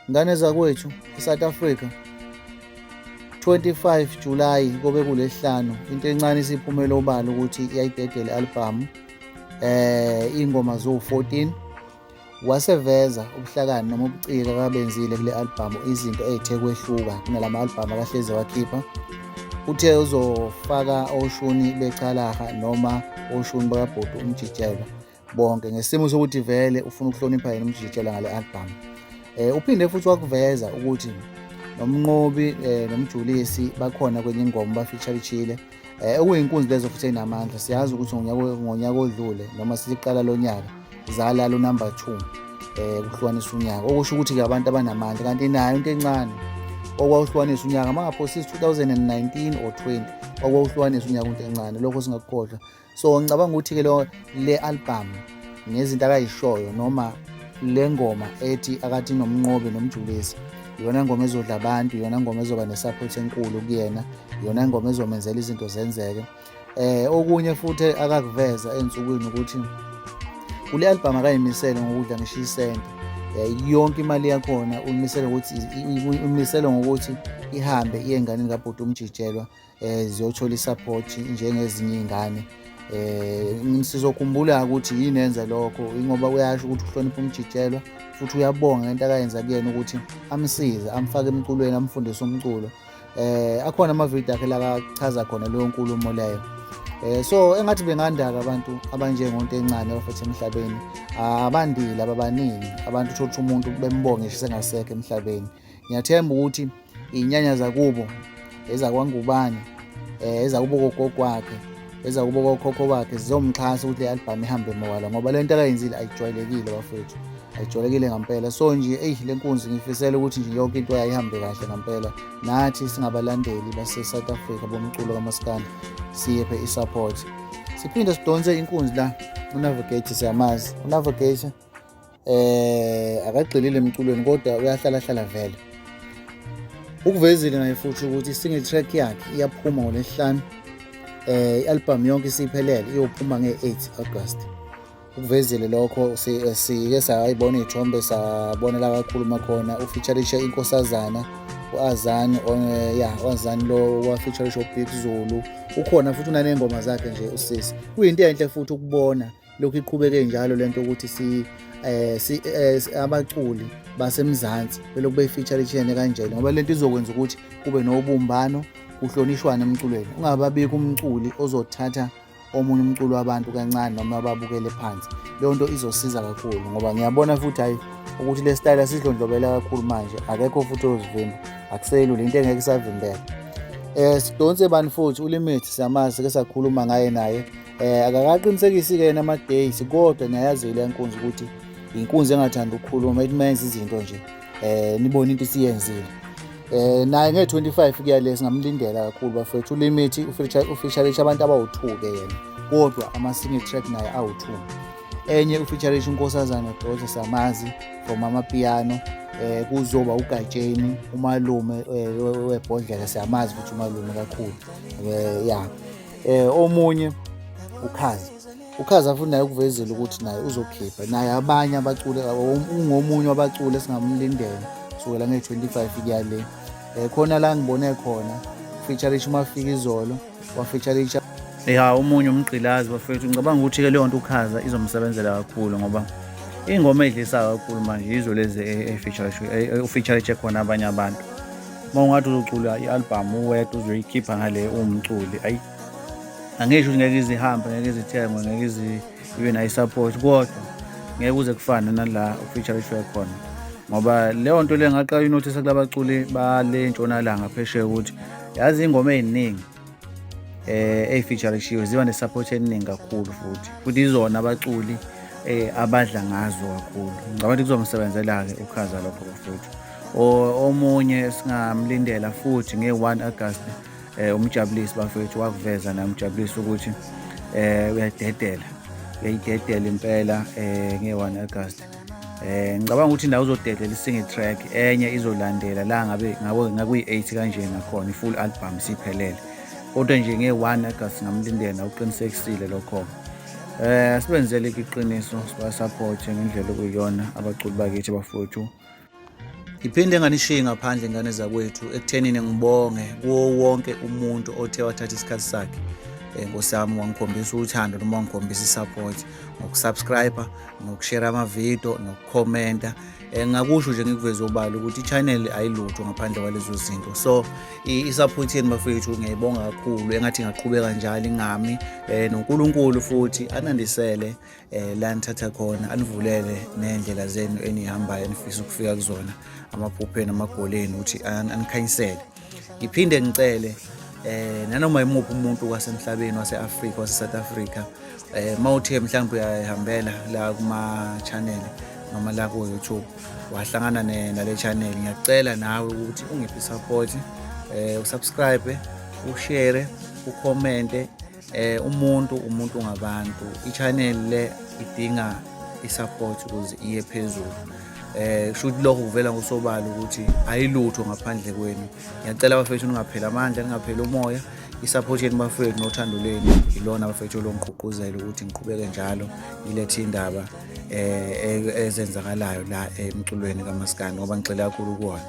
Ngane zakwethu eSouth Africa, 25 July kobe kulesihlanu into encane isiphumela obala ukuthi iyayidedela i-album ingoma zo-14 waseveza ubuhlakani noma ubuciko akabenzile kule album izinto ezithe kwehluka kunalama album akahleze wakhipha. Uthe uzofaka oshuni becalaha noma oshuni bakabhuti uMjijelo bonke ngesimo sokuthi vele ufuna ukuhlonipha yena uMjijelo ngale album. Uphinde futhi wakuveza ukuthi nomnqobi nomjulisi bakhona kwenye ingoma bafeature-ishile okuyinkunzi lezo futhi enamandla. Siyazi ukuthi ngonyaka odlule noma siqala lo nyaka zalala number 2 kuhlukanisa unyaka, okusho ukuthi-ke abantu abanamandla, kanti nayo into encane okwawuhlukanisa unyaka mangaphosisi 2019 or 20 okwawuhlukanisa unyaka into encane, lokho singakukhohlwa. So ngicabanga ukuthi-ke le album ngezinto akayishoyo noma le ngoma ethi akathi nomnqobi nomjulisi iyona ngoma ezodla abantu, iyona ngoma ezoba nesupport enkulu kuyena, iyona ngoma ezomenzela izinto zenzeke. Okunye futhi akakuveza ensukwini ukuthi kule album akayimisele ngokudla ngisho isente, yonke imali yakhona uyimisele ngokuthi ihambe iye enganeni kabhuti uMjijelwa ziyothola isupport njengezinye iy'ngane. Sizokhumbula ukuthi yini enza lokho, ingoba uyasho ukuthi uhlonipha uMjijelwa futhi uyabonga ngento akayenza kuyena ukuthi amsize, amfake emculweni, amfundise umculo. Akhona amavidiyo akhe la akachaza khona leyo nkulumo leyo. So engathi bengandaka abantu abanjengonto encane abafethe emhlabeni, abandile ababaningi abantu uthola ukuthi umuntu bembonge ngisho sengasekho emhlabeni. Ngiyathemba ukuthi iy'nyanya zakubo ezakwangubane ezakubo kogogo wakhe ezakubo kokhokho bakhe zizomxhasa ukuthi le album ihambe mawala, ngoba le nto akayenzile ayijwayelekile bafethu, ayijwayelekile ngampela. So nje le nkunzi ngifisela ukuthi nje yonke into yayihambe kahle ngampela, nathi singabalandeli base-South Africa bomculo kaMaskandi siyephe i-support. Siphinde sidonse inkunzi la uNavigate, siyamazi uNavigate akagxilile emculweni kodwa uyahlala vele. Ukuvezile naye futhi ukuthi i-single track yakhe iyaphuma ngoLwesihlanu, i-album yonke isiphelele iyophuma nge-8 August. Ukuvezile lokho sike sayibona iy'thombe sabona la kakhuluma khona ufeature-ishe inkosazana u-Azani u-Azani lo wafeature-ishe uBig Zulu, ukhona futhi unaney'ngoma zakhe nje usisi. Kuyinto enhle futhi ukubona lokhu iqhubeke njalo lento ukuthi abaculi basemzansi belokhu beyifeature-ishene kanjalo, ngoba lento izokwenza ukuthi kube nobumbano, kuhlonishwane emculweni, ungababikho umculi ozothatha omunye umculo wabantu kancane noma babukele phansi. Leyo nto izosiza kakhulu ngoba ngiyabona futhi hayi ukuthi le style asidlondlobela kakhulu manje, akekho futhi ozivimba, akuselula into engeke isavimbeka. Sidonse bani futhi uLimit, siyamazi sike sakhuluma ngaye naye, akakaqinisekisi-ke yena ama-dates kodwa niyayazile yankunzi ukuthi inkunzi engathanda ukukhuluma, ithi mayenza izinto nje nibone into isiyenzile. Naye nge-25 kuya le singamlindela kakhulu bafethu. uLimit ufeature-ishe abantu abawu-2-ke yena kodwa ama-single track naye awu-2. Enye ufeature-ishe uNkosazana Dothe, siyamazi from amapiano, kuzoba uGatsheni umalume webhodlela, siyamazi futhi umalume kakhulu. Omunye uKhaza futhi naye ukuvezile ukuthi naye uzokhipha, naye abanye abaculi ungomunye wabaculi esingamlindela kusukela nge-25 kuya le. Khona la ngibone khona feature-ishe uMafikizolo wafeature-ishe omunye umgqilazi bafethu. Ngicabanga ukuthi-ke leyo nto uKhaza izomsebenzela kakhulu ngoba iy'ngoma ey'dlisayo kakhulu manje yizo lezi ufeature-ishe khona abanye abantu. Uma ungathi uzocula i-album uwedwa uzoyikhipha ngale uwumculi, angisho ukuthi ngeke izihambe, ngeke izithengwe, ngeke ibe nayo i-support, kodwa ngeke kuze kufane nala ufeature-ishwe khona, ngoba leyo nto le ngaqala inothisa kula baculi bale ntshonalanga phesheya ukuthi yazi iy'ngoma ey'ningi ey'feature-ishiwe ziba ne-support eningi kakhulu futhi izona abaculi abadla ngazo kakhulu. Ngicabanga ukuthi kuzomsebenzela-ke uKhaza lokho bafethu. Omunye singamlindela futhi nge-1 August uMjabulisi bafethu wakuveza naye uMjabulisi ukuthi uyayidedela impela nge-1 August. Ngicabanga ukuthi nawe uzodedela i-single track enye izolandela la ngakuyi-8 kanje nakhona i-full album siphelele, kodwa nje nge-1 August ngamlindela uqinisekisile lokho. Sibenzele iqiniso, sibasupport ngendlela okuyiyona abaculi bakithi bafuthu. Ngiphinde nganishiyi ngaphandle ingane zakwethu ekuthenini ngibonge kuwo wonke umuntu othe wathatha isikhathi sakhe ngosami wangikhombisa uthando noma wangikhombisa i-support ngokusubscribe, nokushare amavidiyo, nokukhomenta. Ngakusho nje ngikuveze obala ukuthi i-channel ayilutho ngaphandle kwalezo zinto. So i-support yenu bafethu ngiyayibonga kakhulu, engathi ingaqhubeka njalo ingami. NoNkulunkulu futhi anandisele la nithatha khona, anivulele ney'ndlela zenu enihambayo enifisa ukufika kuzona, amaphupho enu, amagoleni ukuthi anikhanyisele. Ngiphinde ngicele nanoma yimuphi umuntu wasemhlabeni wase-Afrika, wase-South Africa, mawuthe mhlawumbe uyayihambela la kuma-channel noma la ku-YouTube wahlangana nale channel, ngiyacela nawe ukuthi ungiphe i-support, usubscribe, ushare, ukhomente. Umuntu ngabantu, i-channel le idinga i-support ukuze iye phezulu. Shuthi lokho kuvela ngosobala ukuthi ayilutho ngaphandle kwenu. Ngiyacela bafethu ningapheli amandla, ningapheli umoya. I-support yenu bafethu nothando lwenu ilona bafethu olongigqugquzela ukuthi ngiqhubeke njalo ngilethe indaba ezenzakalayo la emculweni kaMaskandi ngoba ngigxile kakhulu kuwona.